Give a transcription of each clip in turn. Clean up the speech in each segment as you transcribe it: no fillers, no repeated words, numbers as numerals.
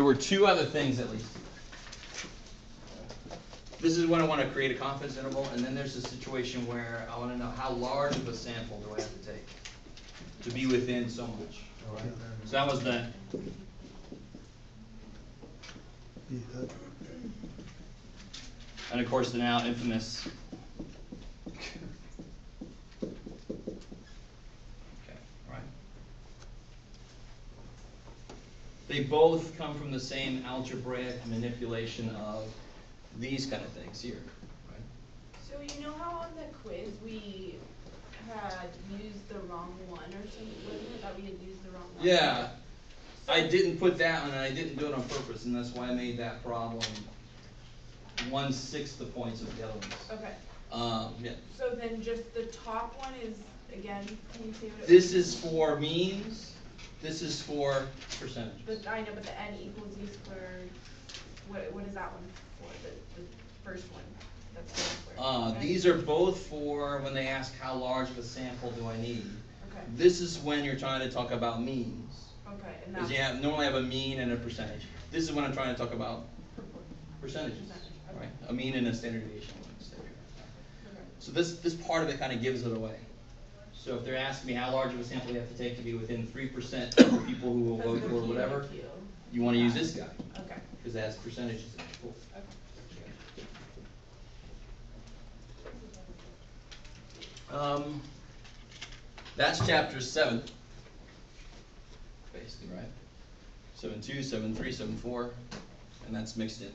were two other things at least. This is when I want to create a confidence interval, and then there's a situation where I want to know how large of a sample do I have to take to be within so much. All right. So that was the. And of course the now infamous. Okay, right. They both come from the same algebraic manipulation of these kind of things here, right? So you know how on the quiz we had used the wrong one or something? Wasn't it that we had used the wrong one? Yeah. I didn't put that one, and I didn't do it on purpose, and that's why I made that problem 1/6 the points of the other ones. Okay. Yeah. So then just the top one is, again, can you say what it This is for means. This is for percentages. But I know, but the n equals z squared. What is that one for? The first one. That's z squared. These are both for when they ask how large of a sample do I need. Okay. This is when you're trying to talk about means. Okay. And Because that's you normally have a mean and a percentage. This is when I'm trying to talk about percentages, okay. right? A mean and a standard deviation. Okay. So this part of it kind of gives it away. So if they're asking me how large of a sample you have to take to be within 3% of the people who will vote for whatever, you want to use this guy. Okay. Because it has percentages in it. Cool. That's chapter 7, basically, right? 7.2, 7.3, 7.4, and that's mixed in.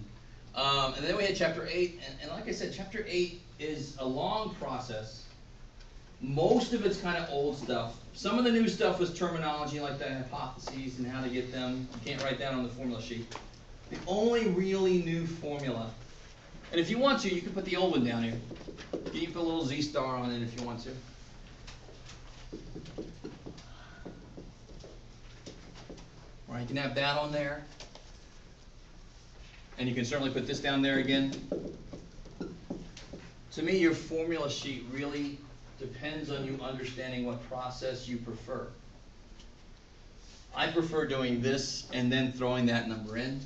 And then we had chapter 8, and like I said, chapter 8 is a long process. Most of it's kind of old stuff. Some of the new stuff was terminology, like the hypotheses and how to get them. You can't write down on the formula sheet. The only really new formula, and if you want to, you can put the old one down here. You can put a little Z star on it if you want to. All right, you can have that on there. And you can certainly put this down there again. To me, your formula sheet really depends on you understanding what process you prefer. I prefer doing this and then throwing that number in.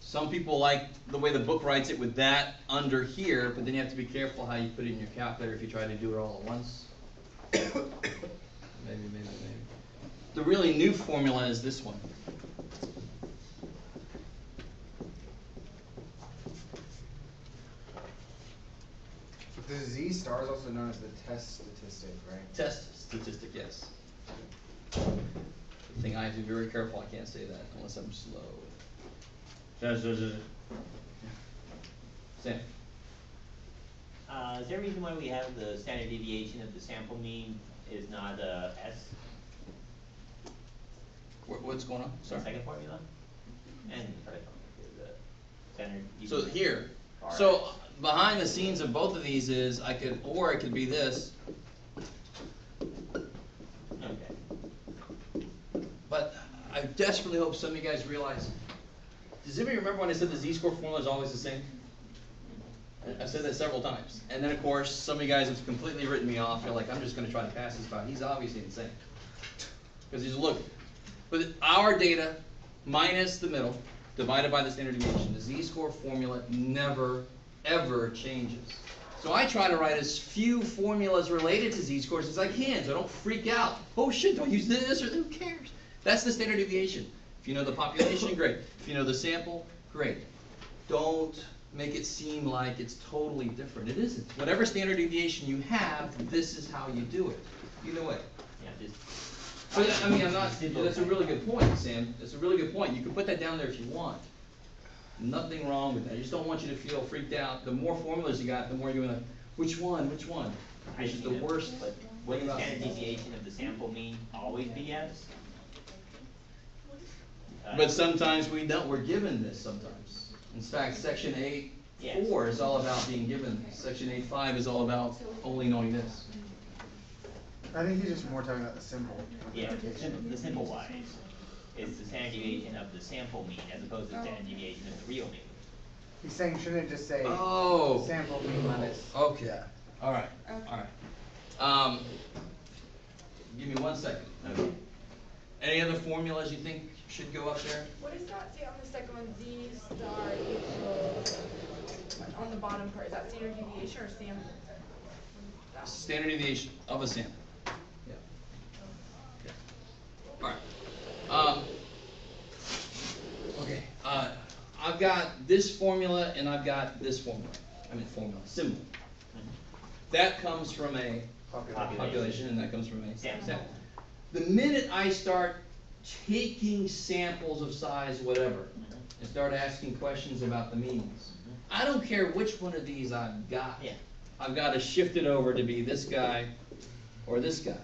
Some people like the way the book writes it with that under here, but then you have to be careful how you put it in your calculator if you try to do it all at once. Maybe. The really new formula is this one. The Z star is also known as the test statistic, right? Test statistic, yes. The thing I have to be very careful, I can't say that unless I'm slow. Sam. Is there a reason why we have the standard deviation of the sample mean is not S? What's going on? The Sorry. second formula? And the standard So deviation. here, RS. so behind the scenes of both of these is it could be this, Okay. but I desperately hope some of you guys realize. Does anybody remember when I said the Z-score formula is always the same? I've said that several times. And then of course, some of you guys have completely written me off. You're like, I'm just going to try to pass this by. He's obviously insane. Because he's look, but our data minus the middle divided by the standard deviation, the Z-score formula never ever changes. So I try to write as few formulas related to Z-scores as I can, so I don't freak out. Oh shit, do I use this or who cares? That's the standard deviation. If you know the population, great. If you know the sample, great. Don't make it seem like it's totally different. It isn't. Whatever standard deviation you have, this is how you do it. Either way. Yeah, just. But I mean, that's a really good point, Sam. That's a really good point. You can put that down there if you want. Nothing wrong with that. I just don't want you to feel freaked out. The more formulas you got, the more you're going to, which one? Which is the worst. But would the standard deviation of the sample mean always be S? But sometimes we don't. We're given this sometimes. In fact, section 8.4 is all about being given this. Section 8.5 is all about only knowing this. I think he's just more talking about the symbol. Yeah, the simple wise is the standard deviation of the sample mean as opposed to the standard deviation of the real mean. He's saying, shouldn't it just say sample mean minus? Okay. All right. All right. Give me 1 second. Okay. Any other formulas you think should go up there. What does that say on the second one, Z star equals, on the bottom part, is that standard deviation or sample? That- Standard deviation of a sample. Yeah. Okay. All right. Okay. I've got this formula and I've got this formula. Symbol. That comes from a population and that comes from a sample. The minute I start taking samples of size whatever and start asking questions about the means, I don't care which one of these I've got. Yeah. I've got to shift it over to be this guy or this guy.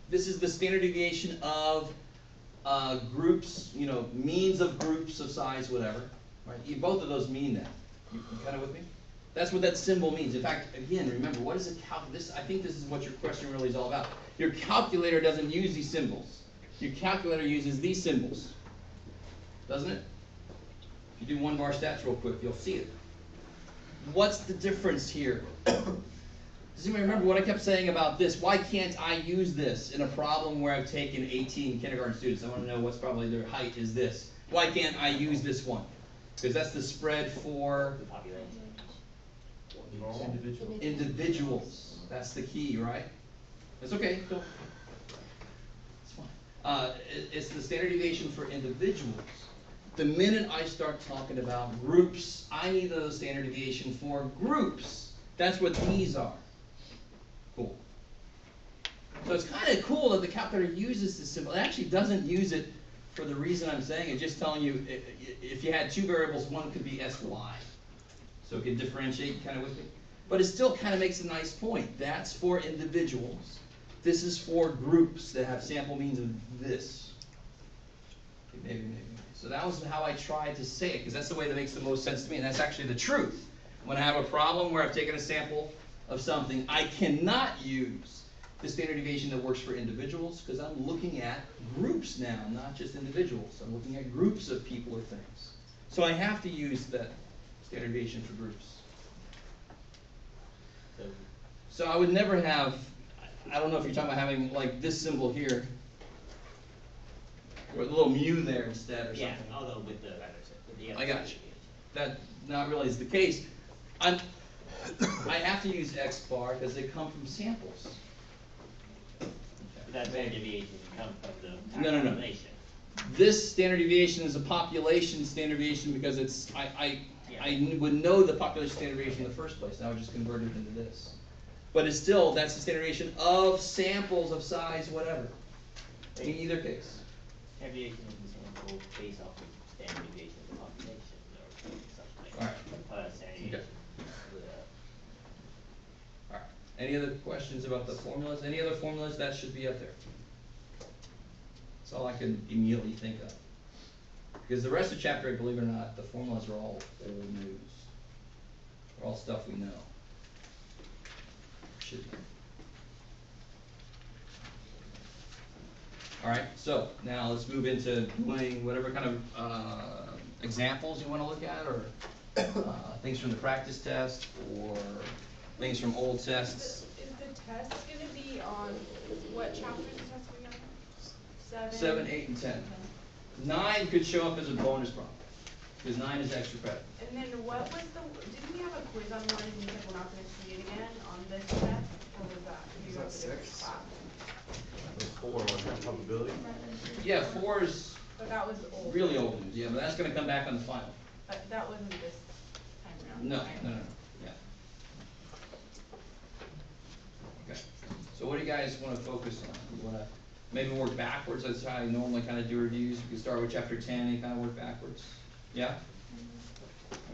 This is the standard deviation of groups, means of groups of size, whatever. Right? Both of those mean that. You kind of with me? That's what that symbol means. In fact, again, remember, what is a calculator? I think this is what your question really is all about. Your calculator doesn't use these symbols. Your calculator uses these symbols. Doesn't it? If you do 1 bar stats real quick, you'll see it. What's the difference here? Does anybody remember what I kept saying about this? Why can't I use this in a problem where I've taken 18 kindergarten students? I want to know what's probably their height is this. Why can't I use this one? Because that's the spread for The population. individuals. That's the key, right? That's okay. Cool. It's fine. It's the standard deviation for individuals. The minute I start talking about groups, I need a standard deviation for groups. That's what these are. Cool. So it's kind of cool that the calculator uses this symbol. It actually doesn't use it for the reason I'm saying. It's just telling you if you had 2 variables, one could be SY. So it can differentiate kind of with me. But it still kind of makes a nice point. That's for individuals. This is for groups that have sample means of this. Okay, maybe. So that was how I tried to say it, because that's the way that makes the most sense to me, and that's actually the truth. When I have a problem where I've taken a sample of something, I cannot use the standard deviation that works for individuals, because I'm looking at groups now, not just individuals. I'm looking at groups of people or things. So I have to use that standard deviation for groups. So I would never have, I don't know if you're talking about having like this symbol here, or a little mu there instead or something. Yeah, although with the I got you. That not really is the case. I have to use X bar because they come from samples. That standard deviation comes from the No. population. This standard deviation is a population standard deviation because it's I would know the population standard deviation in the first place. Now I just converted it into this. But it's still, that's the standard deviation of samples of size whatever. In either case. Standard deviation of the sample based off of standard deviation of the population or something. All right. Standard Okay. deviation. All right. Any other questions about the formulas? Any other formulas that should be up there? That's all I can immediately think of. Because the rest of chapter 8, believe it or not, the formulas are all old news. They're all stuff we know. Should be. All right, so now let's move into doing whatever kind of examples you want to look at, or things from the practice test, or things from old tests. Is the test gonna be on, what chapter is the test gonna be on? 7, 8, and 10. 9 could show up as a bonus problem, because 9 is extra credit. And then what was didn't we have a quiz on one and you said we're not gonna see it again on this test? Or was that? Was that 6? There's 4, what's that probability? Yeah, 4 is But that was old. really old news, yeah, but that's going to come back on the final. But that wasn't this time around. No, right? no, yeah. Okay, so what do you guys want to focus on? You want to maybe work backwards? That's how I normally kind of do reviews. You can start with chapter 10 and kind of work backwards. Yeah?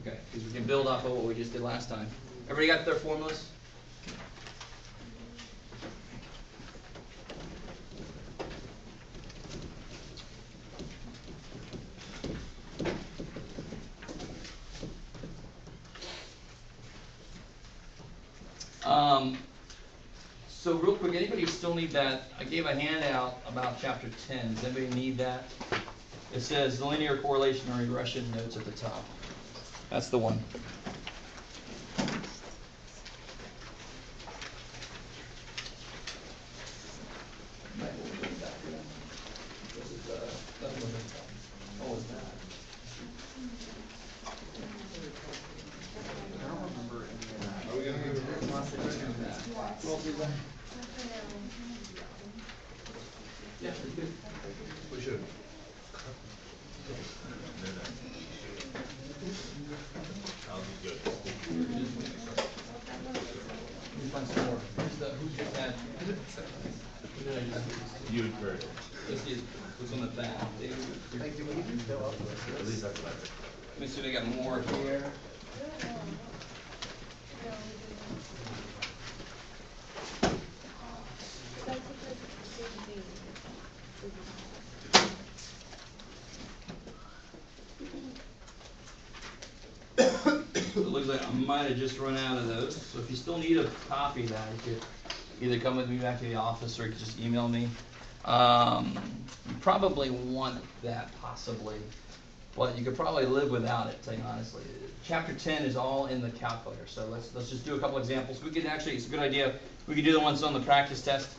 Okay, because we can build off of what we just did last time. Everybody got their formulas? So real quick, anybody still need that? I gave a handout about chapter 10. Does anybody need that? It says linear correlation or regression notes at the top. That's the one. Might as well put it back here. Yeah, we could. We should. I'll be good. Let me find some more. Who's just had? Who did I just do? You and Kurt. Let's see, what's on the back? Like, do we even fill up with At this? least that's what I think. Let me see if I got more here. So it looks like I might have just run out of those, so if you still need a copy of that, you could either come with me back to the office or you could just email me. You probably want that possibly, but you could probably live without it, to tell you honestly. Chapter 10 is all in the calculator, so let's just do a couple examples. We could actually, it's a good idea, we could do the ones on the practice test.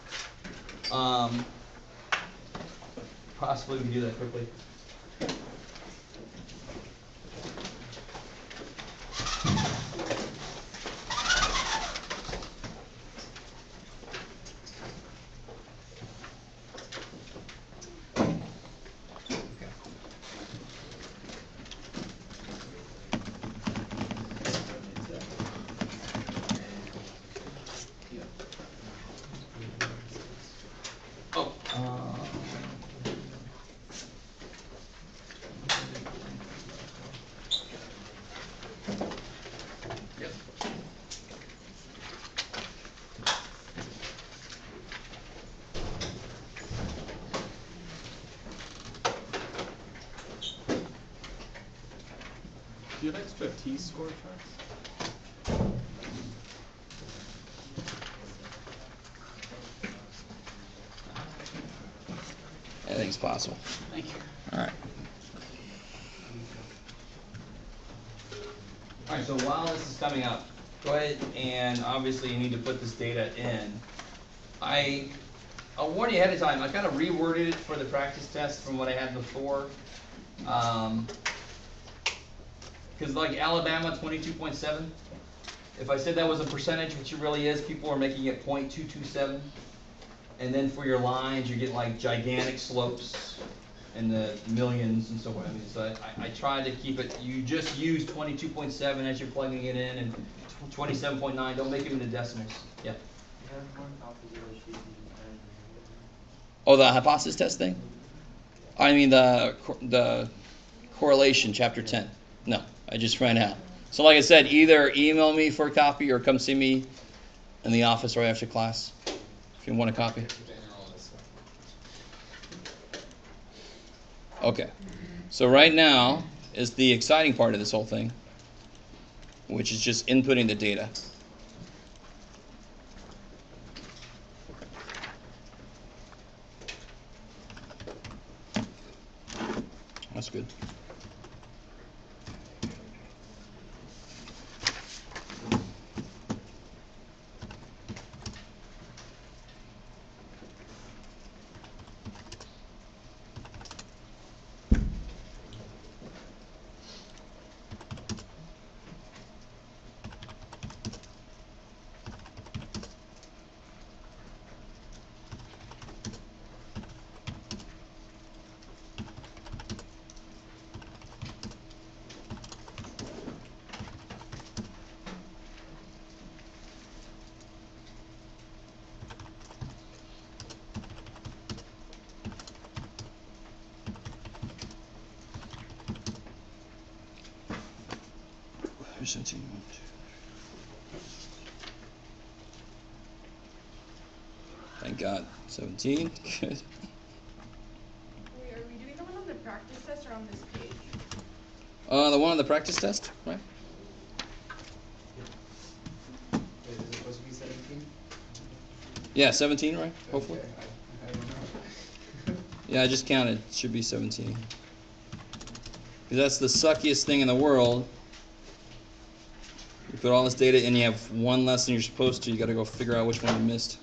Possibly we can do that quickly. Oh, yep. Do you have extra T-score charts? Anything's possible. Thank you. All right. All right, so while this is coming up, go ahead and obviously you need to put this data in. I'll warn you ahead of time, I kind of reworded it for the practice test from what I had before. Because like Alabama, 22.7. If I said that was a percentage, which it really is, people are making it 0.227. And then for your lines, you're getting like gigantic slopes in the millions and so on. I mean, so I tried to keep it, you just use 22.7 as you're plugging it in and 27.9, don't make it into decimals. Yeah. Oh, the hypothesis test thing? I mean the correlation, chapter 10. No, I just ran out. So like I said, either email me for a copy or come see me in the office right after class if you want a copy. Okay. So right now is the exciting part of this whole thing, which is just inputting the data. That's good. Here's 17. Thank God. 17. Good. Wait, are we doing the one on the practice test or on this page? The one on the practice test, right? Wait, is it supposed to be 17? Yeah, 17, right? Hopefully. Okay, I don't know. Yeah, I just counted. It should be 17. Because that's the suckiest thing in the world. You put all this data in, you have one less than you're supposed to, you gotta go figure out which one you missed.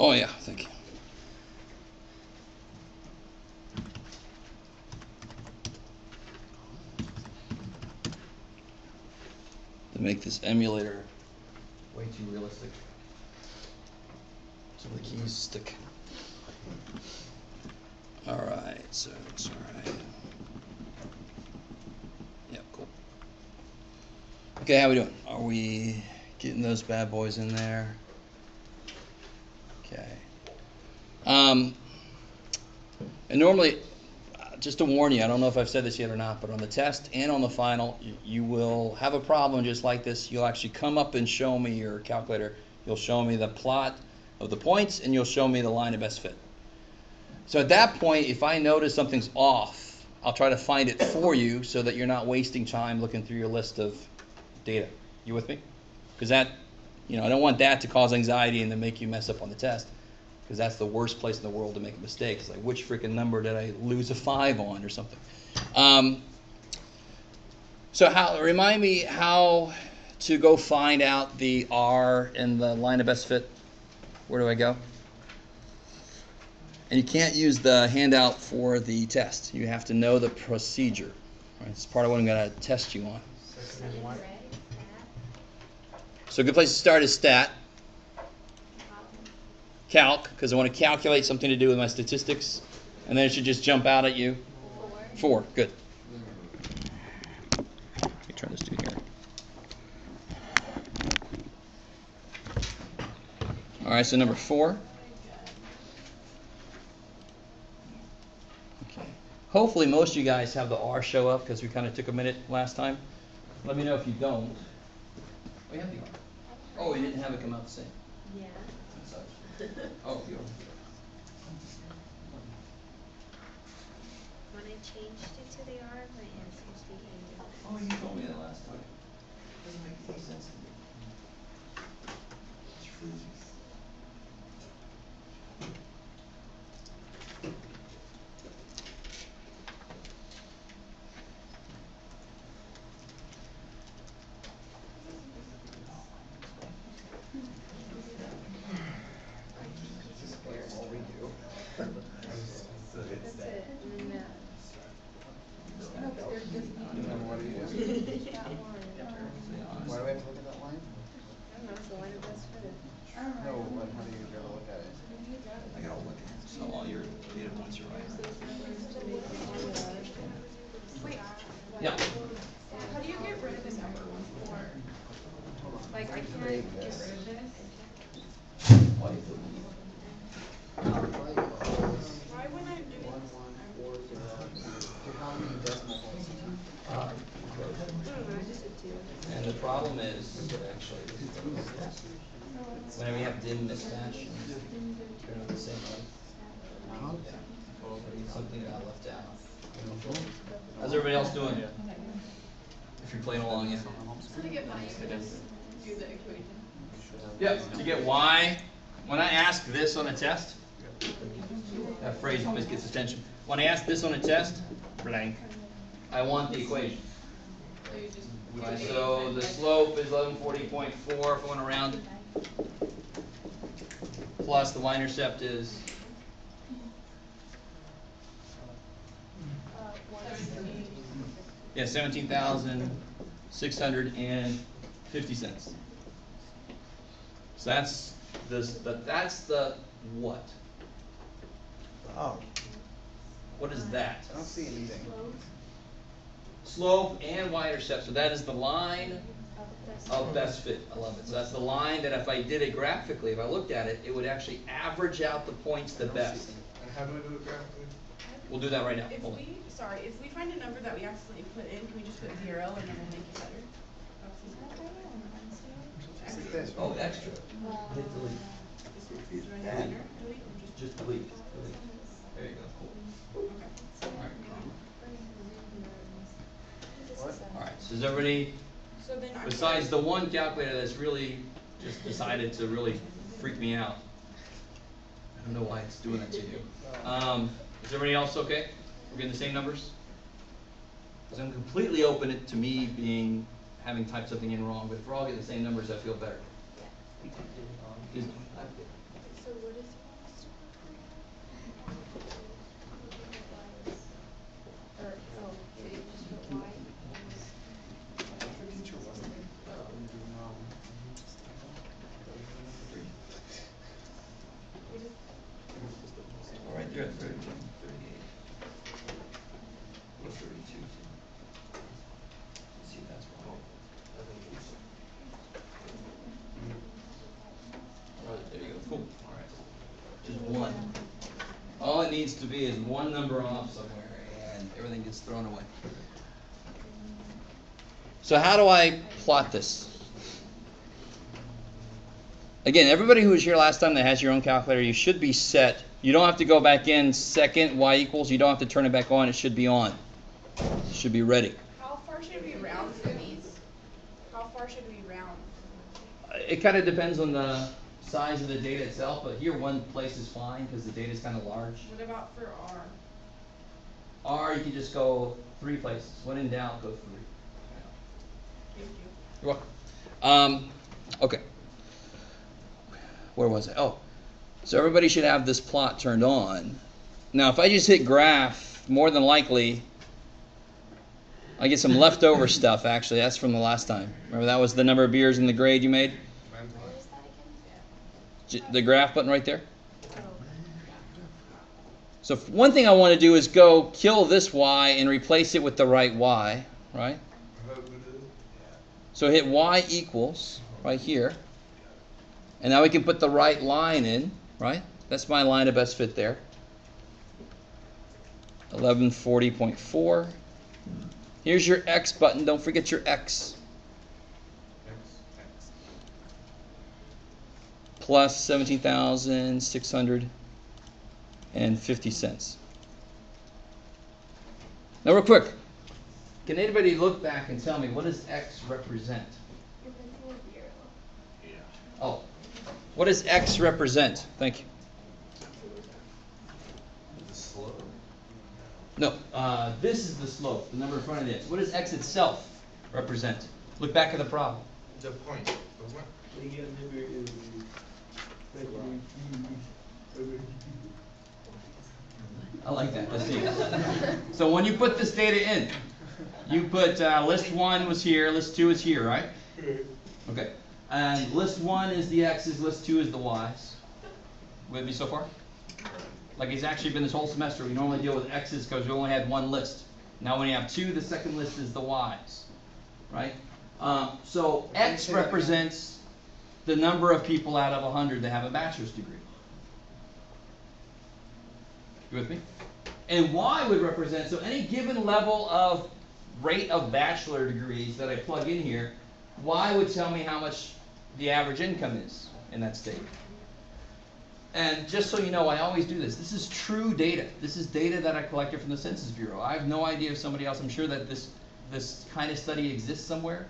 Oh, yeah, thank you. To make this emulator way too realistic. Some of the keys stick. Alright, so it's alright. Yep, cool. Okay, how we doing? Are we getting those bad boys in there? Okay. And normally, just to warn you, I don't know if I've said this yet or not, but on the test and on the final, you will have a problem just like this. You'll actually come up and show me your calculator. You'll show me the plot of the points, and you'll show me the line of best fit. So at that point, if I notice something's off, I'll try to find it for you so that you're not wasting time looking through your list of data. You with me? Because that, I don't want that to cause anxiety and then make you mess up on the test. Because that's the worst place in the world to make a mistake. It's like, which freaking number did I lose a 5 on or something? So remind me how to go find out the R in the line of best fit. Where do I go? And you can't use the handout for the test. You have to know the procedure. Right? It's part of what I'm going to test you on. So a good place to start is stat. Calc, because I want to calculate something to do with my statistics. And then it should just jump out at you. 4, good. Let me turn this dude here. All right, so number 4. Okay. Hopefully most of you guys have the R show up because we kind of took a minute last time. Let me know if you don't. Oh, you have the R. Oh, you didn't have it come out the same. Yeah. That sucks. Oh, you don't. When I changed it to the R, my answers became different. Oh, you told me that last time. Doesn't make any sense to me. It's freezing. All we do. That's it. And then And what do you do? that one. Why do we have to look at that line? I don't know, it's the line of best fit. No, but how do you go to look at it? I gotta look at it. So all your data points are right. Wait, Yeah. how do you get rid of this number 4? Like, I can't get rid of this. Why wouldn't I do it? 1140. To how many decimal points? And the problem is, actually, whenever you have dim mismatch, they're not the same height. Something got left out. How's everybody else doing? If you're playing along, yeah. To get money, you just do the equation. Yep, to get Y, when I ask this on a test, that phrase always gets attention. When I ask this on a test, blank, I want the equation. So you just. Right, so the slope is 1140.4 if I want to round it. Plus the y-intercept is yeah, 17,650 cents. So that's the what? Oh, What is that? I don't see anything. Slope and y-intercept. So that is the line of best fit. I love it. So that's the line that if I did it graphically, if I looked at it, it would actually average out the points the best. And how do we do it graphically? We'll do that right now. If Hold on. if we find a number that we accidentally put in, can we just put 0 and then we'll make it better? This is this. Oh, extra. Hit delete. Is there any minor delete or just? Just delete. Delete. There you go. Cool. Okay. What? All right. So does everybody, So then I'm. besides the one calculator that's really just decided to really freak me out? I don't know why it's doing that to you. Is everybody else okay? We're getting the same numbers? Because I'm completely open to me having typed something in wrong, but if we're all getting the same numbers, I feel better. So what is needs to be is one number off somewhere, and everything gets thrown away. So how do I plot this? Again, everybody who was here last time that has your own calculator, you should be set. You don't have to go back in second y equals. You don't have to turn it back on. It should be on. It should be ready. How far should we round for these? How far should we round? It kind of depends on the size of the data itself, but here one place is fine because the data is kind of large. What about for R? R, you can just go 3 places. When in doubt, go 3. Thank you. You're welcome. Okay. Where was I? Oh, so everybody should have this plot turned on. Now, if I just hit graph, more than likely, I get some leftover stuff, actually. That's from the last time. Remember, that was the number of beers in the grade you made? What is that again? The graph button right there? So one thing I want to do is go kill this y and replace it with the right y, right? So hit y equals right here. And now we can put the right line in, right? That's my line of best fit there. 1140.4. Here's your X button. Don't forget your X. Plus 17,650 cents. Now real quick, can anybody look back and tell me what does X represent? Oh, what does X represent? Thank you. The slope. No, this is the slope, the number in front of it. What does X itself represent? Look back at the problem. The point, wasn't it? I like that. Let's see. So when you put this data in, you put list 1 was here, list 2 is here, right? Okay. And list 1 is the X's, list 2 is the Y's. With me so far? Like it's actually been this whole semester. We normally deal with X's because we only had one list. Now when you have 2, the second list is the Y's, right? So X represents the number of people out of 100 that have a bachelor's degree. You with me? And Y would represent, so any given level of rate of bachelor degrees that I plug in here, Y would tell me how much the average income is in that state. And just so you know, I always do this. This is true data. This is data that I collected from the Census Bureau. I have no idea if somebody else, I'm sure that this kind of study exists somewhere.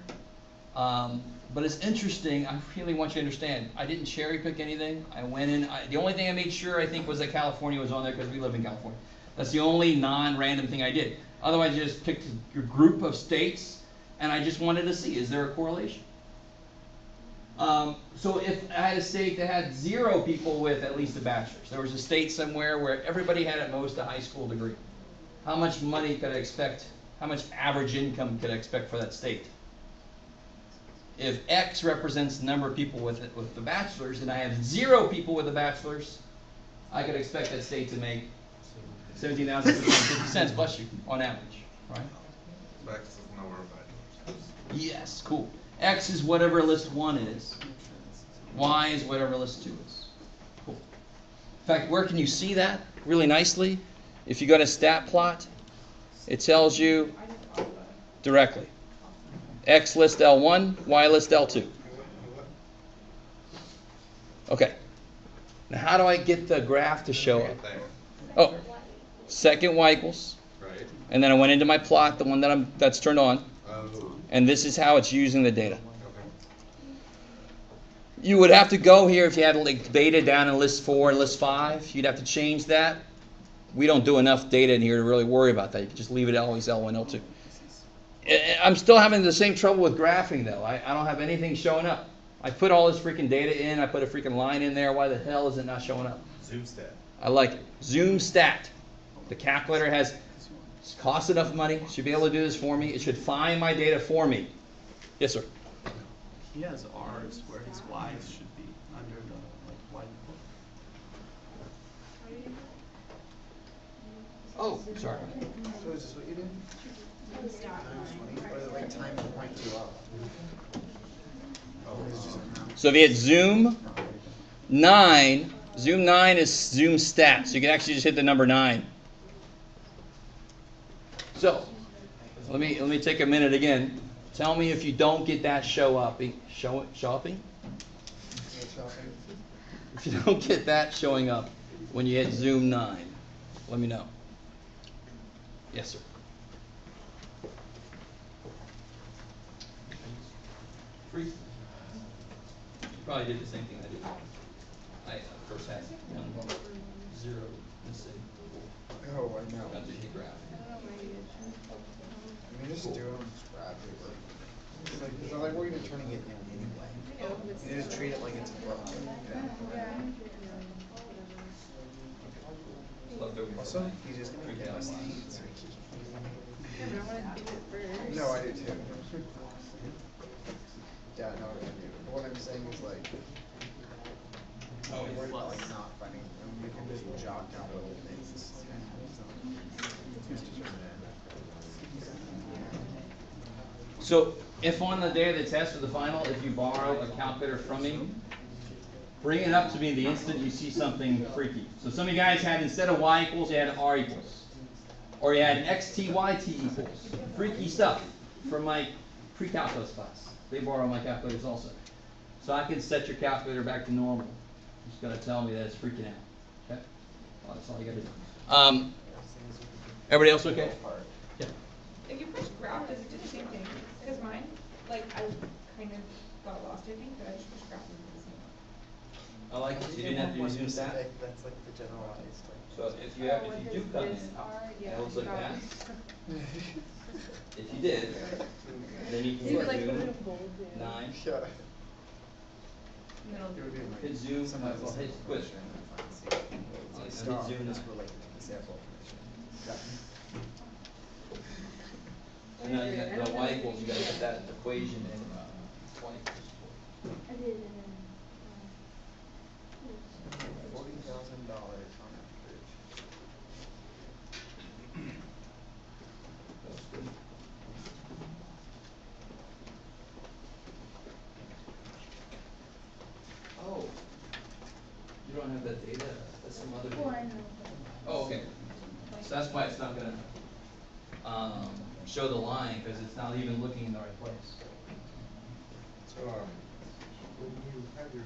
But it's interesting. I really want you to understand. I didn't cherry pick anything. I went in. The only thing I made sure, I think, was that California was on there because we live in California. That's the only non-random thing I did. Otherwise, I just picked a group of states, and I just wanted to see, is there a correlation? So if I had a state that had 0 people with at least a bachelor's, there was a state somewhere where everybody had at most a high school degree, how much money could I expect, how much average income could I expect for that state? If X represents the number of people with the bachelor's, and I have 0 people with a bachelor's, I could expect that state to make 17,650 cents, bless you, on average, right? X is the number of bachelors. Yes, cool. X is whatever list 1 is. Y is whatever list 2 is. Cool. In fact, where can you see that really nicely? If you go to stat plot, it tells you directly. X list L1, Y list L2. Okay. Now how do I get the graph to show up? There. Oh, second Y equals. Right. And then I went into my plot, the one that's turned on. Oh. And this is how it's using the data. Okay. You would have to go here if you had like data down in list 4 and list 5. You'd have to change that. We don't do enough data in here to really worry about that. You can just leave it always L1, L2. I'm still having the same trouble with graphing though. I don't have anything showing up. I put all this freaking data in. I put a freaking line in there. Why the hell is it not showing up? Zoom stat. I like it. Zoom stat. The calculator costs enough money. It should be able to do this for me. It should find my data for me. Yes, sir. He has R's where his Y's should be under the Y equals. Oh, sorry. So is this what you did? Or the right time to point you up? Oh, it's just So if you hit zoom 9, Zoom 9 is Zoom stat, so you can actually just hit the number 9. So, let me take a minute again. Tell me if you don't get that shopping? If you don't get that showing up when you hit Zoom 9, let me know. Yes, sir. Free. You probably did the same thing I did. I first had 1, 0, let's see. Oh, I know. That's a hit graph. I mean, just do it on scrap paper. It's not like we're even turning it in anyway. You just treat it like it's a book. Also, he's just gonna get us needs. No, I do too. Yeah, no, I do. But what I'm saying is like, we're like not finding, we can just jot down little things. So, if on the day of the test or the final, if you borrow a calculator from me, bring it up to me the instant you see something freaky. So some of you guys had, instead of y equals, you had r equals. Or you had xt, yt equals. Freaky stuff from my pre-calculus class. They borrow my calculators also. So I can set your calculator back to normal. You just gotta tell me that it's freaking out. Okay? Well, that's all you gotta do. Everybody else okay? Yeah. If you push graph, does it do the same thing? Because mine, like, I kind of got lost, I think, but I just pushed graph and it did the same thing. I like it. You didn't have to use Zoom stat. That's like the generalized. So if you do come in, it looks like that. If you did, then you can You hit like put it in Zoom bold, yeah. 9. Shut up. Middle. Hit Zoom. Well, hit quit. Hit Zoom 9. So now you got the y equals. You got to put that equation in 20. I did, and then, $40,000 on average. That's good. Oh, you don't have that data. That's some other data. well, I know. Oh, okay. So that's why it's not gonna show the line, because it's not even looking in the right place. So, when you have your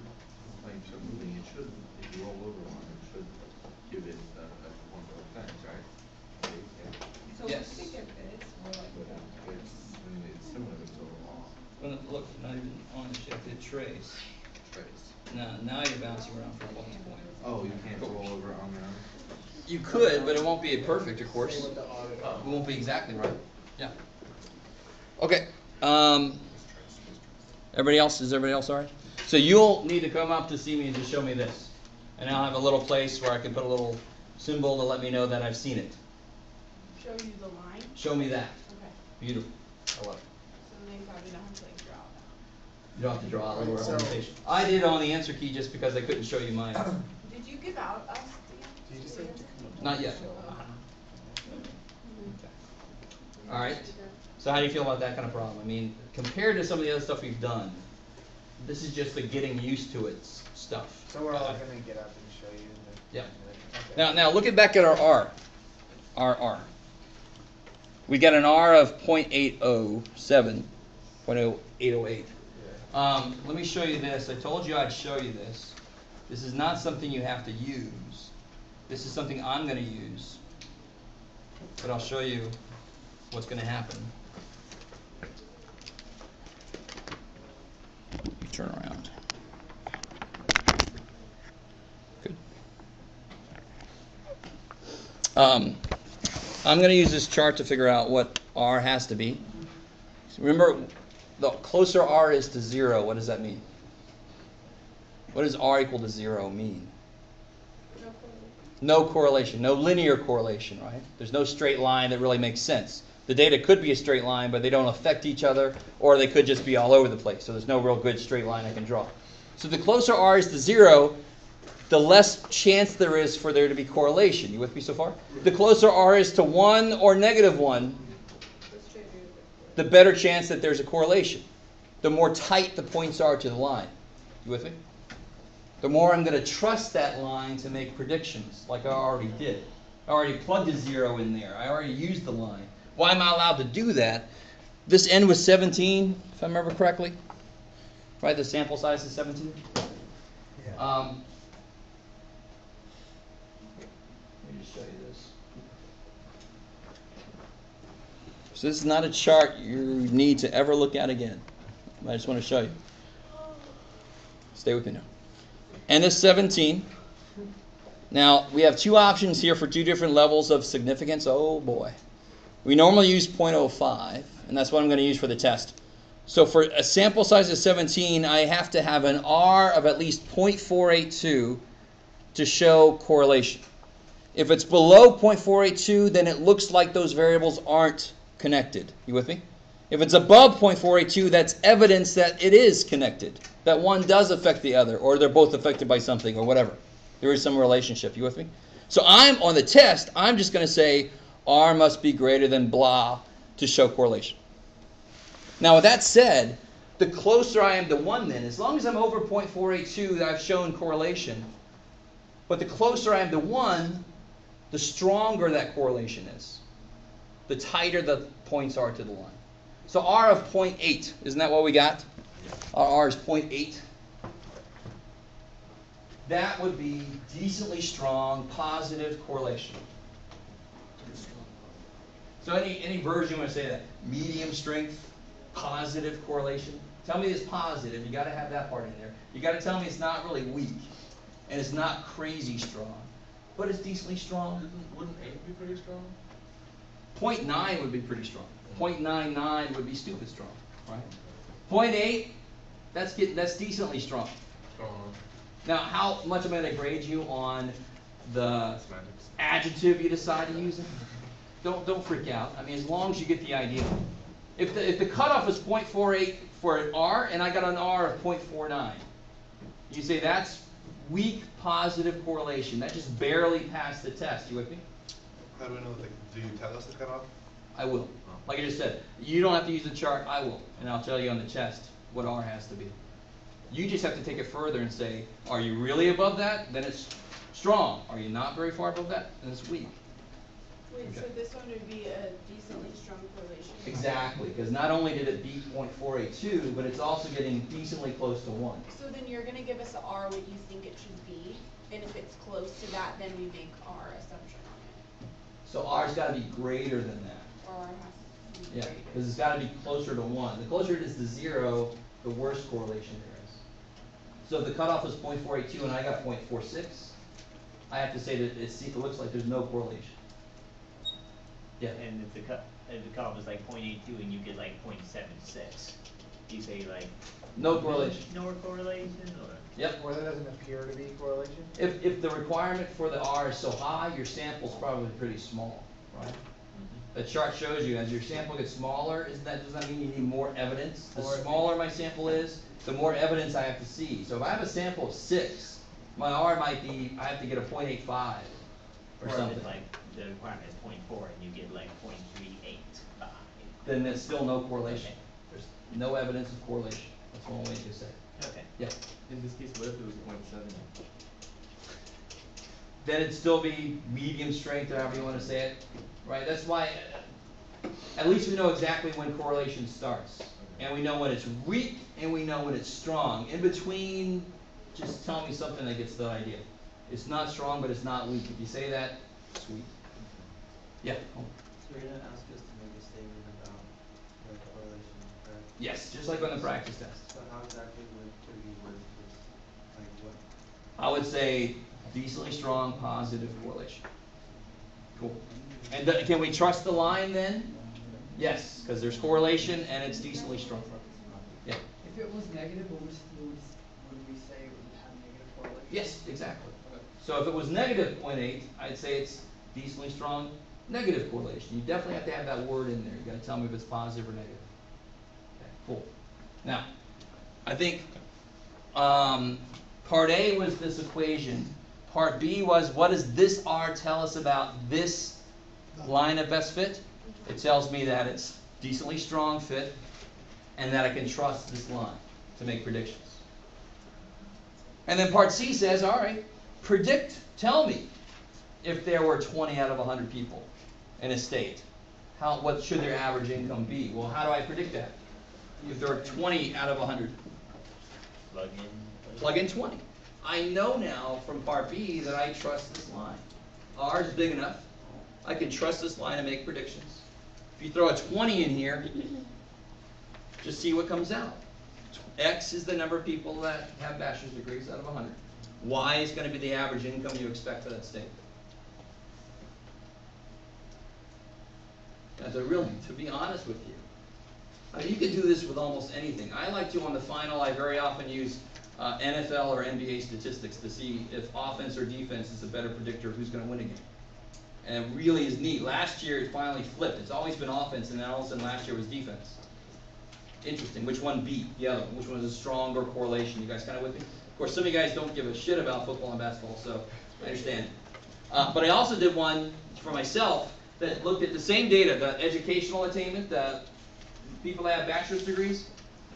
complaint show moving, it should, if you roll over one, it should give it a one times, right? So Yes. what do you think it is? Or like, But it's, I mean, it's similar, but it's a little off. Well, look, not even on the shift, it trace. Trace. Now you're bouncing around from point to point. Oh, you can't roll over on their own? You could, but it won't be perfect, of course. It won't be exactly right. Yeah. Okay. Everybody else, is everybody else all right? So you'll need to come up to see me and just show me this. And I'll have a little place where I can put a little symbol to let me know that I've seen it. show you the line? Show me that. Okay. Beautiful. I love it. So then you probably don't have to like draw that. You don't have to draw a little So- representation. I did on the answer key just because I couldn't show you mine. Did you give out us the? Did you just say to come up? Not yet. All right. So how do you feel about that kind of problem? I mean, compared to some of the other stuff we've done, this is just the getting used to it stuff. So we're all gonna get up and show you the. Yeah. Okay. Now looking back at our R. We got an R of 0.807, 0.0808. Let me show you this. I told you I'd show you this. This is not something you have to use. This is something I'm going to use. But I'll show you what's going to happen. Turn around. Good. I'm going to use this chart to figure out what R has to be. Remember, the closer R is to 0, what does that mean? What does R equal to 0 mean? No correlation, no linear correlation, right? There's no straight line that really makes sense. The data could be a straight line, but they don't affect each other, or they could just be all over the place. So there's no real good straight line I can draw. So the closer R is to 0, the less chance there is for there to be correlation. You with me so far? The closer R is to 1 or -1, the better chance that there's a correlation. The more tight the points are to the line. You with me? the more I'm going to trust that line to make predictions, like I already did. I already plugged a 0 in there. I already used the line. Why am I allowed to do that? This n was 17, if I remember correctly. Right, the sample size is 17. Let me just show you this. So this is not a chart you need to ever look at again. I just want to show you. Stay with me now. N is 17. Now, we have two options here for two different levels of significance. Oh boy. We normally use 0.05, and that's what I'm going to use for the test. So for a sample size of 17, I have to have an R of at least 0.482 to show correlation. If it's below 0.482, then it looks like those variables aren't connected. You with me? If it's above 0.482, that's evidence that it is connected, that one does affect the other, or they're both affected by something, or whatever. There is some relationship. You with me? So I'm on the test, I'm just going to say R must be greater than blah to show correlation. Now, with that said, the closer I am to 1 then, as long as I'm over 0.482, I've shown correlation. But the closer I am to 1, the stronger that correlation is. The tighter the points are to the line. So R of 0.8, isn't that what we got? Our R is 0.8. That would be decently strong, positive correlation. So any version you want to say that? Medium strength, positive correlation. Tell me it's positive. You got to have that part in there. You got to tell me it's not really weak, and it's not crazy strong, but it's decently strong. Wouldn't 8 be pretty strong? 0.9 would be pretty strong. 0.99 would be stupid strong, right? 0.8, that's decently strong. Strong. Now, how much am I going to grade you on the Semantics. adjective you decide to use? Don't freak out. I mean, as long as you get the idea. If the cutoff is 0.48 for an R, and I got an R of 0.49, you say that's weak positive correlation. That just barely passed the test. You with me? How do we know do you tell us the cutoff? I will. Like I just said, you don't have to use the chart. I will, and I'll tell you on the test what R has to be. You just have to take it further and say, are you really above that? Then it's strong. Are you not very far above that? Then it's weak. Wait, Okay. so this one would be a decently strong correlation? Exactly, because not only did it beat 0.482, but it's also getting decently close to 1. So then you're gonna give us a R what you think it should be, and if it's close to that, then we make our assumption on So R's got to be greater than that. it. Or R has to be Yeah, greater. because it's got to be closer to 1. The closer it is to 0, the worse correlation there is. So if the cutoff is 0.482 and I got 0.46, I have to say that it looks like there's no correlation. Yeah. And if the cutoff is like 0.82 and you get like 0.76, you say like No correlation. no correlation, or Yep. Or that doesn't appear to be correlation? If the requirement for the R is so high, your sample's probably pretty small, right? The chart shows you as your sample gets smaller, does that mean you need more evidence? The smaller my sample is, the more evidence I have to see. So if I have a sample of 6, my R might be, I have to get a 0.85 or if something. it's like the requirement is 0.4 and you get like 0.385. Then there's still no correlation. There's no evidence of correlation. That's one way to say it. Okay. Yeah. In this case, what if it was 0.7? Then it'd still be medium strength, or however you want to say it, right? That's why, at least we know exactly when correlation starts. And we know when it's weak, and we know when it's strong. In between, just tell me something that gets the idea. It's not strong, but it's not weak. If you say that, it's weak. Yeah. So you're gonna ask us to make a statement about the correlation, correct? Yes, just like on the practice test. So how exactly could we word this? Like what? I would say decently strong, positive correlation. Cool. And can we trust the line then? Yes, because there's correlation and it's decently strong. Yeah. If it was negative, would we say it would have negative correlation? Yes, exactly. Okay. So if it was negative 0.8, I'd say it's decently strong, negative correlation. You definitely have to have that word in there. You got to tell me if it's positive or negative. Okay, cool. Now, I think part A was this equation. Part B was, what does this R tell us about this line of best fit? It tells me that it's decently strong fit and that I can trust this line to make predictions. And then part C says, all right, predict, tell me if there were 20 out of 100 people in a state, what should their average income be? Well, how do I predict that? If there are 20 out of 100, plug in 20. I know now from part B that I trust this line. R is big enough. I can trust this line and make predictions. If you throw a 20 in here, just see what comes out. X is the number of people that have bachelor's degrees out of 100. Y is going to be the average income you expect for that state. And to be honest with you, I mean, you can do this with almost anything. I like to, on the final, I very often use NFL or NBA statistics to see if offense or defense is a better predictor of who's going to win a game. And it really is neat. Last year, it finally flipped. It's always been offense, and then all of a sudden last year was defense. Interesting. Which one beat the other one? Which one is a stronger correlation? You guys kind of with me? Of course, some of you guys don't give a shit about football and basketball, so I understand. But I also did one for myself that looked at the same data, the educational attainment, the people that have bachelor's degrees,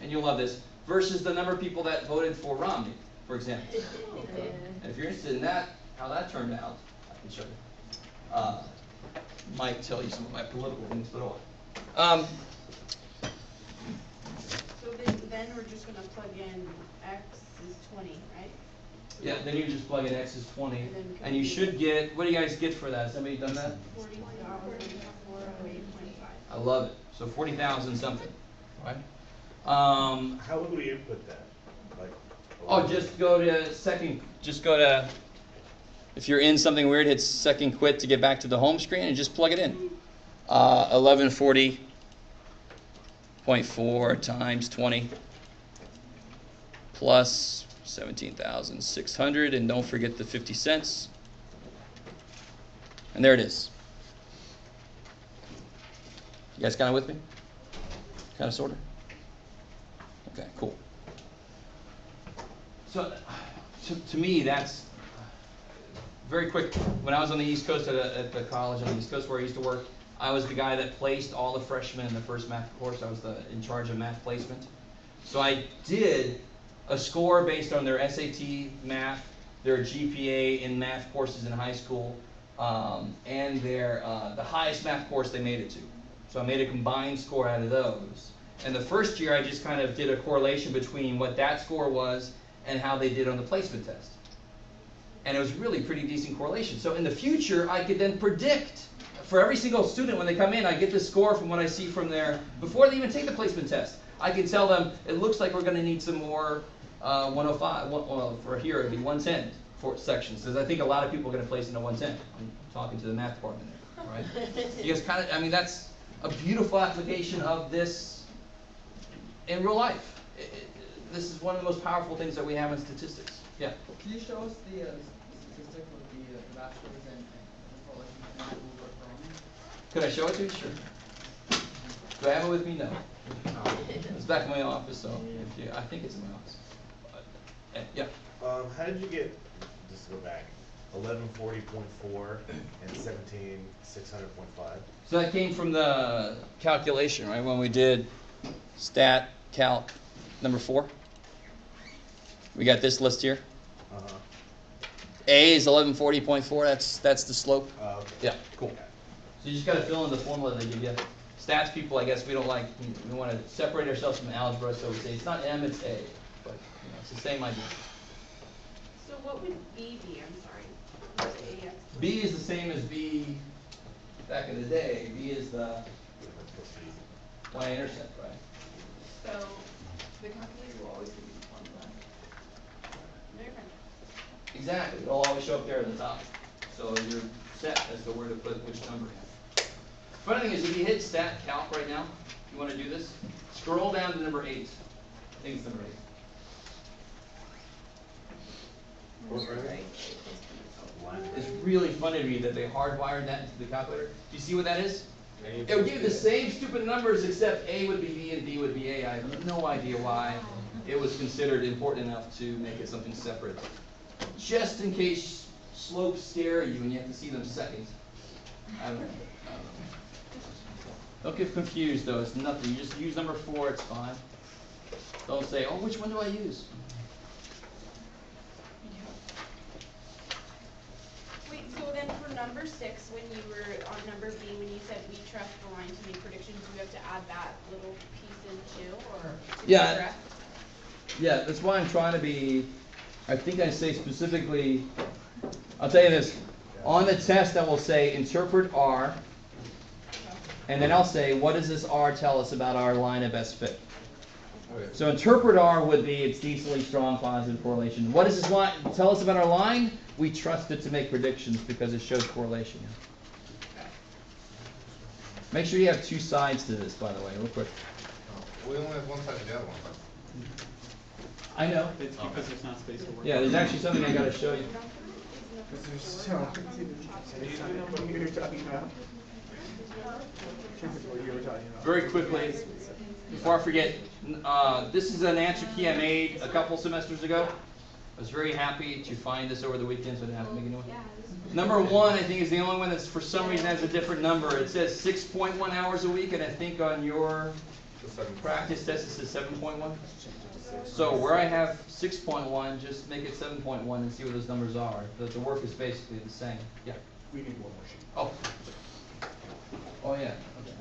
and you'll love this, versus the number of people that voted for Romney, for example. And if you're interested in that, how that turned out, I can show you. Might tell you some of my political things, but oh. So then we're just gonna plug in X is 20, right? Yeah, then you just plug in X is 20, And then and you should get, what do you guys get for that? Has somebody done that? 40,408.5. I love it. So 40,000 something, right? How would we input that? Like, Oh, just go to second, if you're in something weird, hit second quit to get back to the home screen and just plug it in. 1140.4 times 20 plus 17,600, and don't forget the 50 cents. And there it is. You guys kind of with me? Kind of, sort of? Okay, cool. So, to me, that's very quick. When I was on the East Coast at the college on the East Coast where I used to work, I was the guy that placed all the freshmen in the first math course. I was in charge of math placement. So I did a score based on their SAT math, their GPA in math courses in high school, and their the highest math course they made it to. So I made a combined score out of those. And the first year I just kind of did a correlation between what that score was and how they did on the placement test. And it was really pretty decent correlation. So in the future, I could then predict for every single student when they come in, I get the score from what I see from their, before they even take the placement test. I can tell them, it looks like we're going to need some more 105, well, for here it'd be 110 for sections, because I think a lot of people are going to place into 110. I'm talking to the math department there, right? You guys kind of, I mean, that's a beautiful application of this in real life. This is one of the most powerful things that we have in statistics. Yeah? Can you show us the statistic with the bachelor's and the correlation between who work for Romney? Could I show it to you? Sure. Do I have it with me? No. It's back in my office, so if you, I think it's in my office. Yeah. How did you get, just to go back, 1140.4 and 17600.5? So that came from the calculation, right? When we did stat calc number 4. We got this list here. A is 1140.4. That's the slope. Okay. Yeah, cool. So you just got to fill in the formula they give you. Stats people, I guess we don't like. We want to separate ourselves from algebra, so we say it's not M, it's A. But it's the same idea. So what would B be? I'm sorry. What's AX? B is the same as B back in the day. B is the y-intercept, right? So the calculator will always give you the formula. No, you're fine. Exactly. It'll always show up there at the top. So you're set as to where to put which number in. Funny thing is, if you hit stat calc right now, if you want to do this, scroll down to number 8. I think it's number 8. It's really funny to me that they hardwired that into the calculator. Do you see what that is? It would give you the same stupid numbers, except A would be B and B would be A. I have no idea why it was considered important enough to make it something separate. Just in case slopes scare you and you have to see them second. I don't know. Don't get confused though, it's nothing. You just use number 4, it's fine. Don't say, oh, which one do I use? number 6, when you were on number B, when you said we trust the line to make predictions, do you have to add that little piece in too, or to be Yeah. correct? Yeah, that's why I'm trying to be, I think I say specifically, I'll tell you this, on the test I will say interpret R, and then I'll say, what does this R tell us about our line of best fit? Okay. So interpret R would be it's decently strong positive correlation. What does this line tell us about our line? We trust it to make predictions because it shows correlation. Make sure you have two sides to this, by the way, real quick. We only have one side of the other one. I know. It's because there's not space to work. Yeah, there's actually something I gotta show you. Because there's so. What you were talking about? What you were talking about. Very quickly, before I forget, this is an answer key I made a couple semesters ago. I was very happy to find this over the weekend, so I didn't have to make a new one. Number 1, I think, is the only one that's for some reason has a different number. It says 6.1 hours a week, and I think on your practice test it says 7.1. So where I have 6.1, just make it 7.1 and see what those numbers are. The work is basically the same. Yeah. We need one more sheet. Oh. Oh yeah. Okay.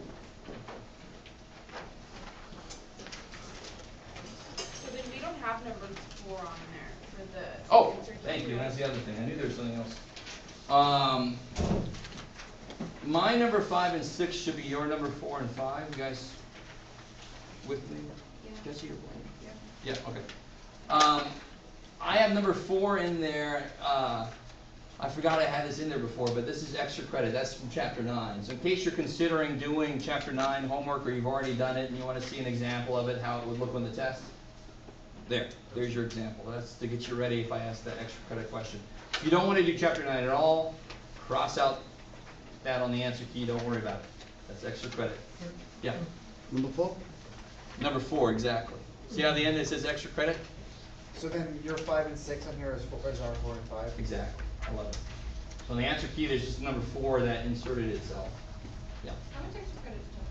So then we don't have number 4 on there for the. Oh, answer key, thank you. right? That's the other thing. I knew there was something else. My number 5 and 6 should be your number 4 and 5. You guys with me? Yeah. Jesse, you're blank. Yeah. Yeah. Okay. I have number 4 in there. I forgot I had this in there before, but this is extra credit. That's from Chapter 9. So in case you're considering doing Chapter 9 homework or you've already done it and you want to see an example of it, how it would look on the test, there's your example. That's to get you ready if I ask that extra credit question. If you don't want to do Chapter 9 at all, cross out that on the answer key. Don't worry about it. That's extra credit. Yeah. Number 4? Number 4, exactly. See how the end it says extra credit? So then your 5 and 6 on here is our 4 and 5? Exactly. I love it. So on the answer key, there's just number 4 that inserted itself. Yeah. How much extra credit is tough?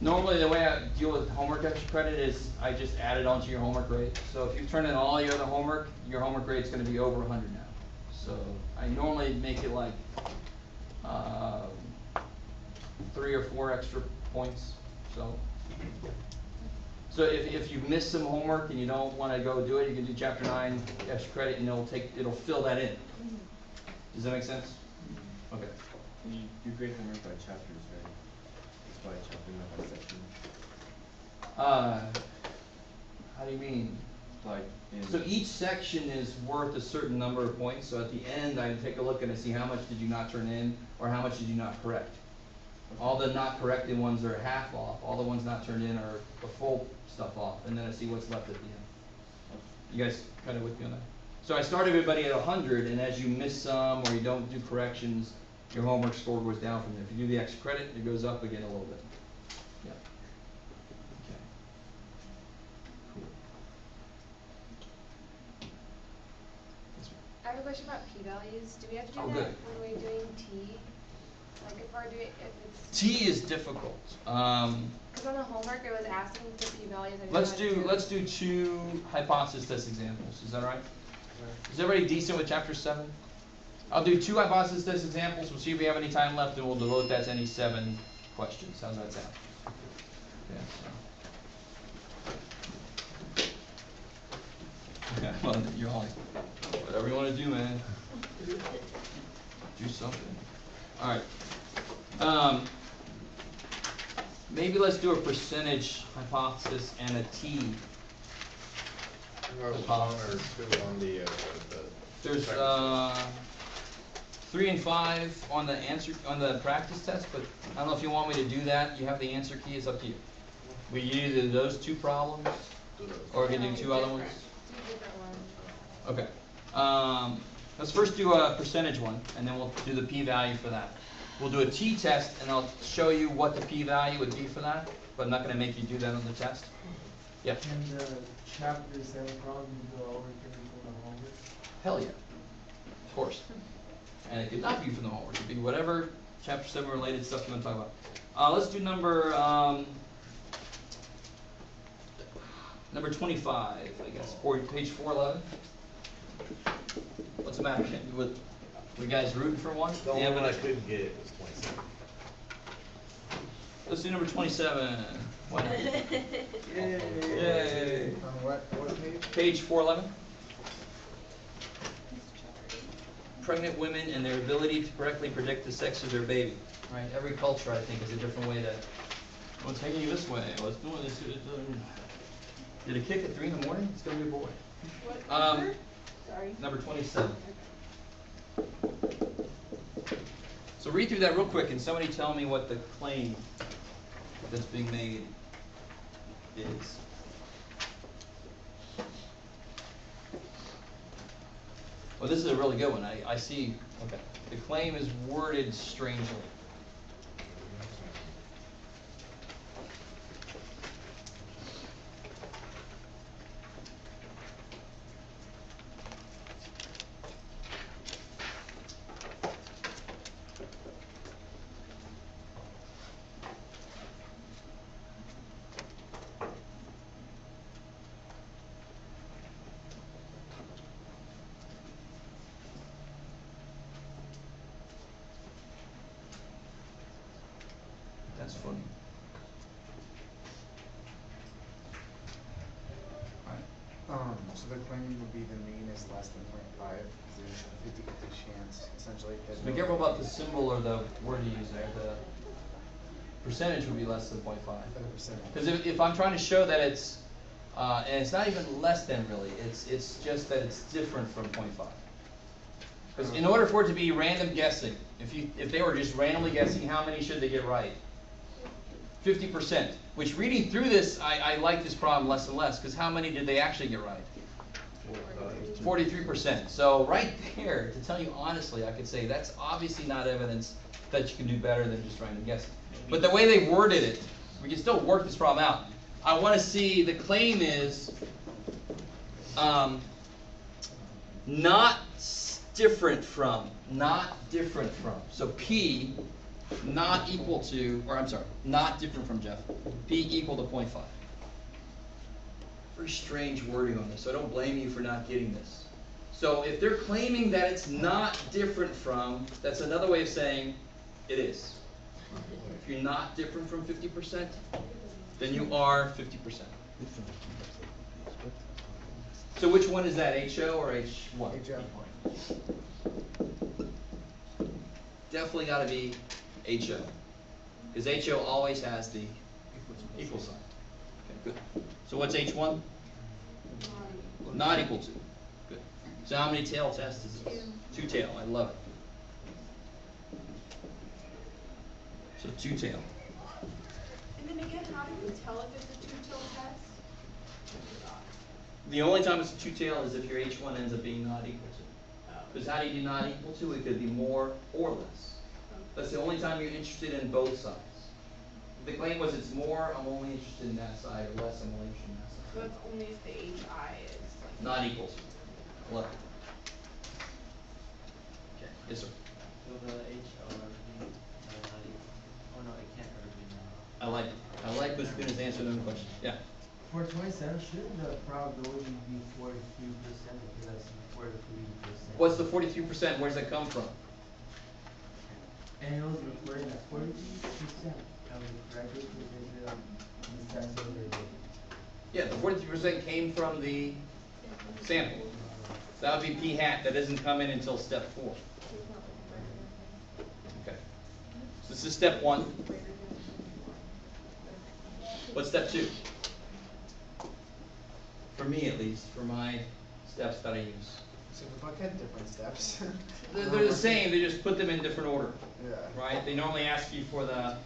Normally, the way I deal with homework extra credit is I just add it onto your homework grade. So if you turn in all your other homework, your homework grade is going to be over 100 now. So I normally make it like 3 or 4 extra points. So if you've missed some homework and you don't want to go do it, you can do Chapter 9 extra credit and it'll fill that in. Does that make sense? Okay. You grade homework by chapters, right? It's by chapter, not by section. How do you mean? Like in. So each section is worth a certain number of points. So at the end, I take a look and I see how much did you not turn in or how much did you not correct. All the not corrected ones are half off. All the ones not turned in are the full stuff off. And then I see what's left at the end. You guys kind of with me on that? So I start everybody at 100, and as you miss some or you don't do corrections, your homework score goes down from there. If you do the extra credit, it goes up again a little bit. Yeah. Okay. Cool. I have a question about p-values. Do we have to do Oh, that good. when we're doing T? Like if we're doing, if it's. T is difficult. Because on the homework it was asking for p-values. I Let's didn't know how do 2 hypothesis test examples. Is that all right? Is everybody decent with Chapter 7? I'll do 2 hypothesis test examples. We'll see if we have any time left, and we'll devote that to any 7 questions. How's that sound? Okay, so. Well, you're all like, whatever you want to do, man. Do something. All right. Maybe let's do a percentage hypothesis and a T. One or 2 on the There's 3 and 5 on the practice test, but I don't know if you want me to do that. You have the answer key. It's up to you. We either do those 2 problems, or we can do 2 other ones. 2 different ones. Okay. Let's first do a percentage one, and then we'll do the p-value for that. We'll do a T test, and I'll show you what the p-value would be for that, but I'm not going to make you do that on the test. Yeah. Can the chapter 7 problem go over from the homework? Hell yeah. Of course. And it could not be from the homework. It could be whatever Chapter 7 related stuff you want to talk about. Let's do number 25, I guess. Page 411. What's the matter? We guys rooting for one? The only one I evidence- couldn't get was 27. Let's do number 27. Why not? Yay. On what page? Page 411. Pregnant women and their ability to correctly predict the sex of their baby. Right? Every culture, I think, is a different way to. Oh, it's taking you this way. Oh, it's doing this. Did it kick at 3 in the morning? It's gonna be a boy. What Um, number? Sorry. Number 27. So read through that real quick, and somebody tell me what the claim that's being made is. Well, this is a really good one. I see. Okay. The claim is worded strangely. That's funny. So the claim would be the mean is less than 0.5, because there's a 50/50 chance, essentially. So be careful about the symbol or the word you use there. The percentage would be less than 0.5. For the percentage. Because if I'm trying to show that it's, and it's not even less than really, it's just that it's different from 0.5. Because in order for it to be random guessing, if they were just randomly guessing, how many should they get right? 50%. Which reading through this, I like this problem less and less, because how many did they actually get right? 43%. So right there, to tell you honestly, I could say that's obviously not evidence that you can do better than just random guessing. But the way they worded it, we can still work this problem out. I want to see, the claim is not different from. So P not equal to, or I'm sorry, not different from, Jeff. P equal to 0.5. Very strange wording on this, so I don't blame you for not getting this. So if they're claiming that it's not different from, that's another way of saying it is. If you're not different from 50%, then you are 50%. So which one is that, HO or H1? HO. Definitely got to be HO, because HO always has the equal sign. Okay, good. So what's H1? Not equal to. Good. So how many tail tests is this? 2 tail. I love it. So 2 tail. And then again, how do you tell if it's a two-tail test? The only time it's a 2 tail is if your H1 ends up being not equal to. Because how do you do not equal to? It could be more or less. That's the only time you're interested in both sides. If the claim was it's more, I'm only interested in that side, or less, I'm only interested in that side. So that's only if the HI is like. Not equal to. Love it. Okay, yes sir. So the HRV, oh no, it can't ever be now. I like it. I like Mr. Kuhn's answer to the question. Yeah. For 27, shouldn't the probability be 43% because that's 43%? What's the 43%? Where does that come from? And it was reported that 43% of the correctly predicted the sex of their baby. Yeah, the 43% came from the sample. So that would be P hat. That doesn't come in until step 4. Okay. So this is step 1. What's step 2? For me at least, for my steps that I use. So the book had different steps. They're the same, they just put them in different order. Yeah. Right? They normally ask you for the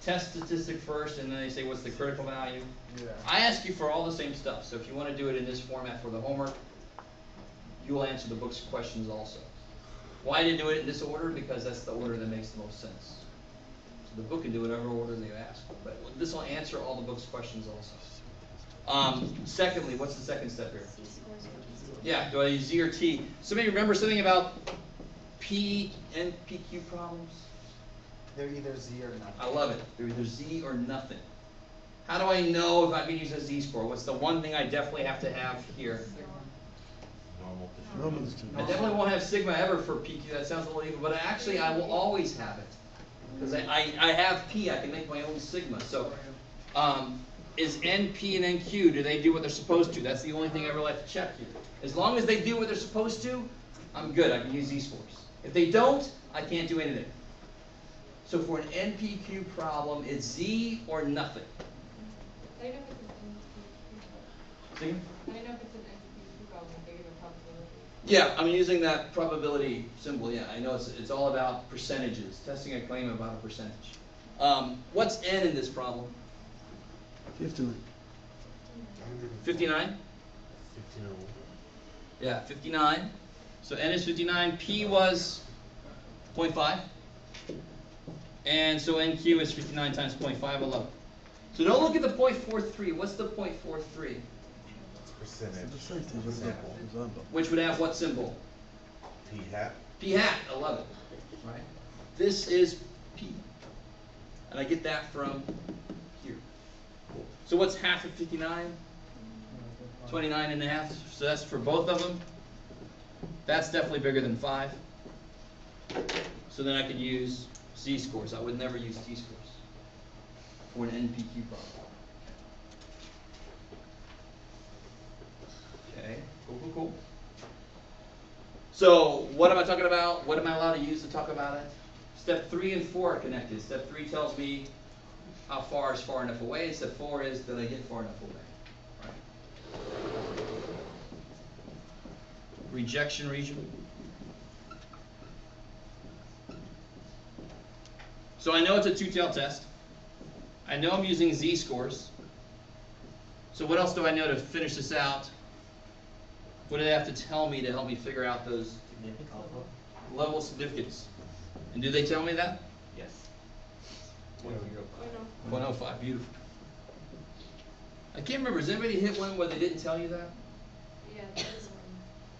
test statistic first, and then they say what's the critical value. Yeah. I ask you for all the same stuff, so if you want to do it in this format for the homework, you will answer the book's questions also. Why did I do it in this order? Because that's the order that makes the most sense. So the book can do whatever order they ask, but this will answer all the book's questions also. Secondly, what's the second step here? Yeah, do I use Z or T? Somebody remember something about P and PQ problems? They're either Z or nothing. I love it. They're either Z or nothing. How do I know if I can use a Z-score? What's the one thing I definitely have to have here? No normal. I definitely won't have sigma ever for PQ, that sounds a little evil, but actually I will always have it. Because I have P, I can make my own sigma, so, is NP and NQ, do they do what they're supposed to? That's the only thing I ever like to check here. As long as they do what they're supposed to, I'm good, I can use Z-scores. If they don't, I can't do anything. So for an NPQ problem, it's Z or nothing. I know if it's an NPQ. See? I know if it's an NPQ problem, if they give a probability. Yeah, I'm using that probability symbol, yeah, I know it's all about percentages, testing a claim about a percentage. What's N in this problem? 59. 59? Yeah, 59. So N is 59, P was 0.5. And so NQ is 59 times 0.5, 11. So don't look at the 0.43. What's the 0.43? Percentage. Which would have what symbol? P hat. P hat, 11. Right? This is P. And I get that from here. So what's half of 59? 29 and a half. So that's for both of them. That's definitely bigger than 5. So then I could use Z-scores. I would never use T-scores for an NPQ problem. Okay, cool. So what am I talking about? What am I allowed to use to talk about it? Step 3 and 4 are connected. Step 3 tells me how far is far enough away. Step 4 is that I get far enough away. Right? Rejection region. So I know it's a two-tailed test. I know I'm using Z-scores. So what else do I know to finish this out? What do they have to tell me to help me figure out those level of significance? And do they tell me that? Yes. 0.05, beautiful. I can't remember, has anybody hit one where they didn't tell you that? Yeah, that is one.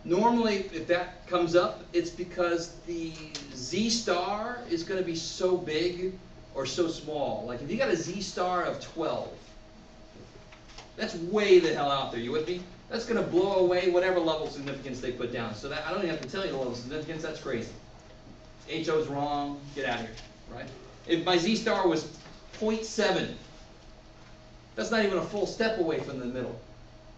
Normally, if that comes up, it's because the Z star is going to be so big or so small. Like if you got a Z star of 12, that's way the hell out there. You with me? That's going to blow away whatever level of significance they put down. So that I don't even have to tell you the level of significance. That's crazy. HO's wrong. Get out of here. Right? If my Z star was 0.7, that's not even a full step away from the middle.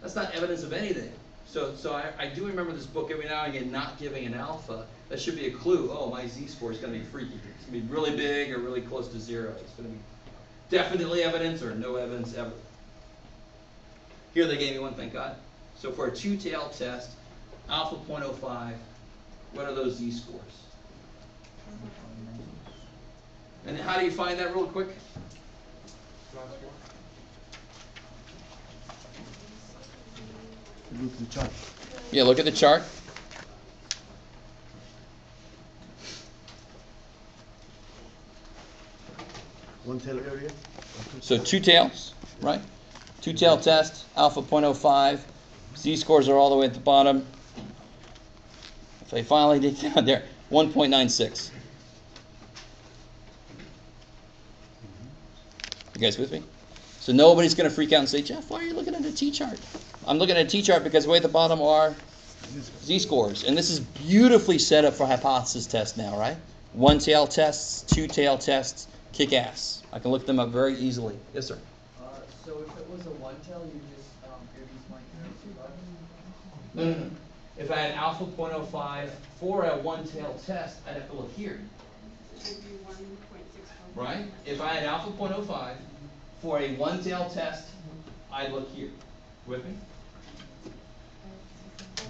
That's not evidence of anything. So I do remember this book every now and again not giving an alpha. That should be a clue. Oh, my Z-score is going to be freaky. It's going to be really big or really close to 0. It's going to be definitely evidence or no evidence ever. Here they gave me one, thank God. So for a two-tailed test, alpha 0.05, what are those Z-scores? And how do you find that real quick? Look at the chart. Yeah, look at the chart. One tail area. So two tails, right? Two-tail test, alpha 0.05. Z-scores are all the way at the bottom. If I finally dig down there, 1.96. You guys with me? So nobody's going to freak out and say, Jeff, why are you looking at a T-chart? I'm looking at a T-chart because way at the bottom are Z-scores. And this is beautifully set up for hypothesis tests now, right? One-tail tests, two-tail tests, kick ass. I can look them up very easily. Yes, sir? So if it was a one tail, you just use my No. If I had alpha 0.05 for a one-tail test, I'd have to look here. Should be 1.65. Right? If I had alpha 0.05 for a one-tail test, I'd look here. With me?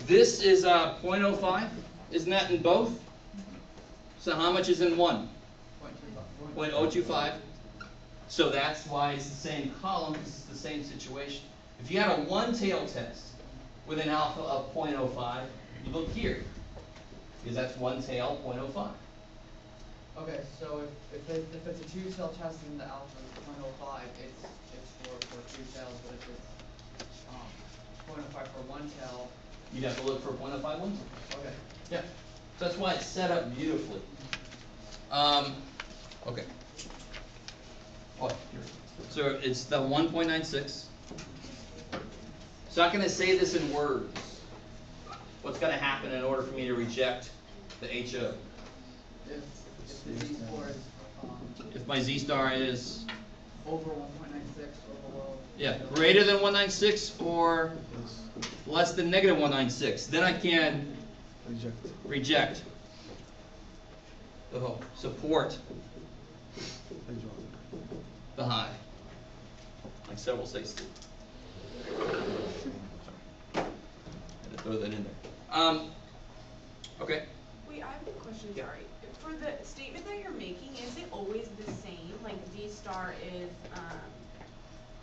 This is 0.05. Isn't that in both? So how much is in one? 0.025. So that's why it's the same column, because it's the same situation. If you had a one-tail test with an alpha of 0.05, you look here, because that's one tail, 0.05. Okay, so if it's a two tail test and the alpha is 0.05, it's for two tails, but if it's 0.05 for one tail, You'd have to look for 0.05 one tail. okay. Yeah. So that's why it's set up beautifully. Okay. Oh, here. So it's the 1.96. So I'm not going to say this in words. what's gonna happen in order for me to reject the HO? If the Z-score is, If my Z-star is, over 1.96 or below. yeah, greater than 196 or less than negative 196, then I can reject the whole, support the high, like several states do. Had to throw that in there. Okay. Wait, I have a question, Yeah. sorry. For the statement that you're making, is it always the same? Like Z star is,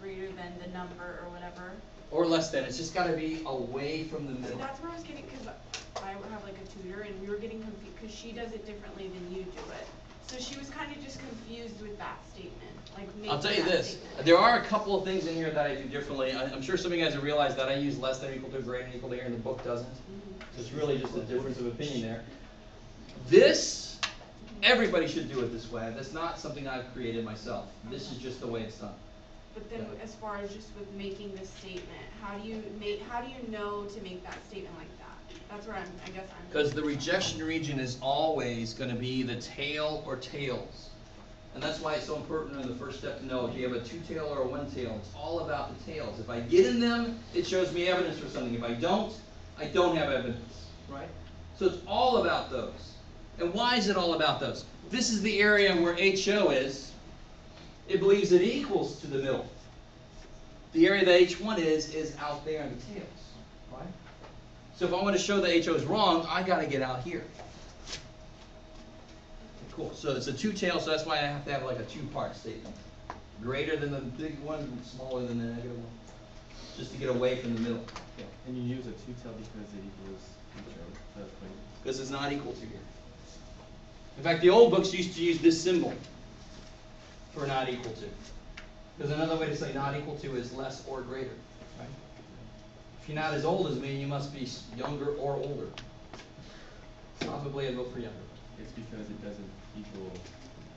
greater than the number or whatever? Or less than. It's just got to be away from the See, middle. that's where I was getting, cause I have like a tutor and we were getting confused, cause she does it differently than you do it. So she was kinda just confused with that statement, like making I'll tell you that this. statement. There are a couple of things in here that I do differently. I'm sure some of you guys have realized that I use less than or equal to, greater than or equal to here, and the book doesn't. So it's really just a difference of opinion there. This, everybody should do it this way. That's not something I've created myself. This is just the way it's done. But then Yeah. as far as just with making this statement, how do you know to make that statement like that? That's where I guess I'm. Because the rejection region is always going to be the tail or tails. And that's why it's so important in the first step to know if you have a two-tail or a one-tail. It's all about the tails. If I get in them, it shows me evidence for something. If I don't have evidence. Right? So it's all about those. And why is it all about those? This is the area where HO is. It believes it equals to the middle. The area that H1 is out there in the tails. Right? So if I want to show that HO is wrong, I got to get out here. Cool. So it's a two-tail, so that's why I have to have like a two-part statement. Greater than the big one, smaller than the negative one. Just to get away from the middle. Yeah. And you use a two-tail because it equals each other. That's why. Because it's not equal to here. In fact, the old books used to use this symbol for not equal to. Because another way to say not equal to is less or greater. Right? If you're not as old as me, you must be younger or older. Probably I'd vote for younger. It's because it doesn't equal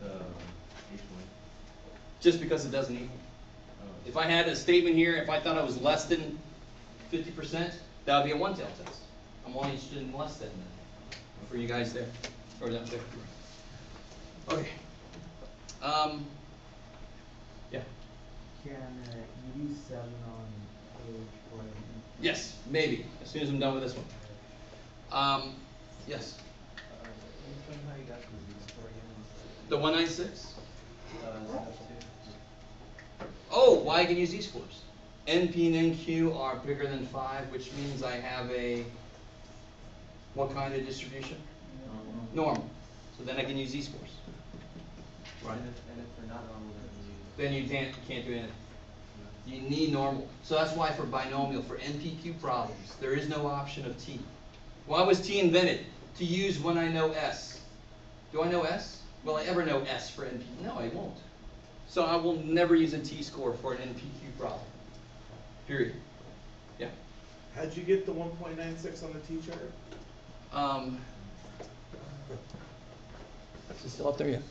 the H1. Just because it doesn't equal. If I had a statement here, if I thought I was less than 50%, that would be a one-tail test. I'm only interested in less than that. For you guys there. Or that there. Okay. Yeah. Can you use 7 on page 4? Yes, maybe. As soon as I'm done with this one. Yes. Can you explain how you got the Z-score again? The 196? Step 2. Oh, why I can use Z-scores. NP and NQ are bigger than 5, which means I have a, what kind of distribution? Normal. So then I can use Z-scores. Right. And if they're not normal, Then you can't do anything. You need normal. So that's why for binomial, for NPQ problems, there is no option of T. Why was T invented? To use when I know S. Do I know S? Will I ever know S for NP? No, I won't. So I will never use a T-score for an NPQ problem. Period. Yeah. How'd you get the 1.96 on the T-chart? Is it still up there yet?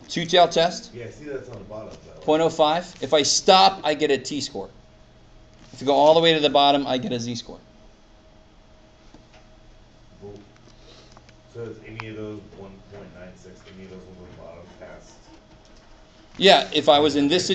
Two-tail test. Yeah, see that's on the bottom. 0.05. If I stop, I get a T-score. If you go all the way to the bottom, I get a Z-score. So is any of those 1.96, any of those on the bottom past? Yeah, if I was in this